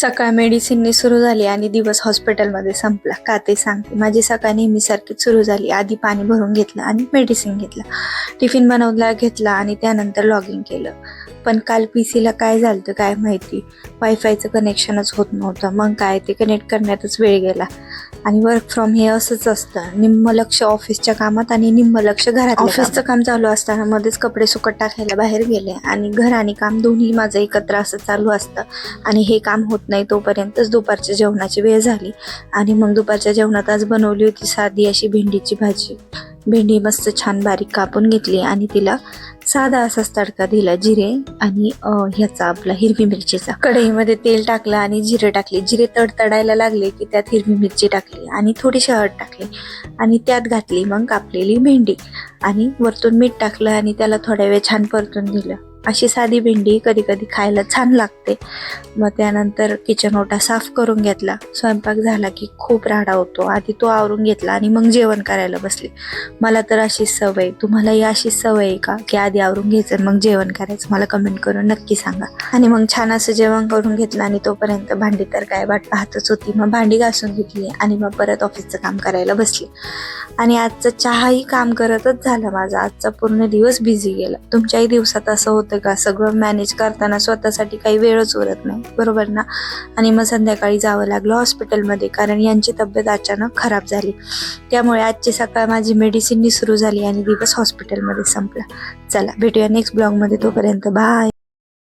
सकाळ मेडिसिनने सुरू झाली आणि दिवस हॉस्पिटलमध्ये संपला. का ते सांगते. माझी सकाळ नेहमीसारखीच सुरू झाली. आधी पाणी भरून घेतलं आणि मेडिसिन घेतलं, टिफिन बनवला घेतला आणि त्यानंतर लॉगिन केलं. पण काल PC ला काय झालं काय माहिती, वायफायचं कनेक्शनच होत नव्हतं. मग काय ते कनेक्ट करण्यातच वेळ गेला. आणि वर्क फ्रॉम हे असंच असतं, निम्म लक्ष ऑफिसच्या कामात आणि निम्म लक्ष घरात. ऑफिसचं काम चालू असताना मध्येच कपडे सुकत टाकायला बाहेर गेले आणि घर आणि काम दोन्ही माझं एकत्र असं चालू असतं. आणि हे काम होत नाही तोपर्यंतच दुपारच्या जेवणाची वेळ झाली. आणि मग दुपारच्या जेवणात आज बनवली होती साधी अशी भेंडीची भाजी. भेंडी मस्त छान बारीक कापून घेतली आणि तिला साधा असाच तडका दिला, जिरे आणि ह्याचा आपला हिरवी मिरचीचा. कढईमध्ये तेल टाकलं आणि जिरे टाकले. जिरे तडतडायला लागले की त्यात हिरवी मिरची टाकली आणि थोडीशी हळद टाकली आणि त्यात घातली मग कापलेली भेंडी आणि वरतून मीठ टाकलं आणि त्याला थोड्या वेळ छान परतून दिलं. अशी साधी भेंडी कधी कधी खायला छान लागते. मग त्यानंतर किचन ओटा साफ करून घेतला. स्वयंपाक झाला की खूप राडा होतो. आधी तो आवरून घेतला आणि मग जेवण करायला बसले. मला तर अशीच सवय, तुम्हालाही अशीच सवय आहे का की आधी आवरून घ्यायचं मग जेवण करायचं? मला कमेंट करून नक्की सांगा. आणि मग छान असं जेवण करून घेतलं आणि तोपर्यंत भांडी तर काय वाट पाहतच होती. मग भांडी घासून घेतली आणि मग परत ऑफिसचं काम करायला बसली. आणि आजचं चहाही काम करतच झालं माझा. आजचा पूर्ण दिवस बिझी गेला. तुमच्याही दिवसात असं होतं का? सगळं मॅनेज करताना स्वतःसाठी काही वेळच उरत नाही, बरोबर ना? आणि मग संध्याकाळी जावं लागलं हॉस्पिटलमध्ये, कारण यांची तब्येत अचानक खराब झाली. त्यामुळे आजची सकाळ माझी मेडिसिननी सुरू झाली आणि दिवस हॉस्पिटलमध्ये संपला. चला भेटूया नेक्स्ट ब्लॉगमध्ये. तोपर्यंत बाय.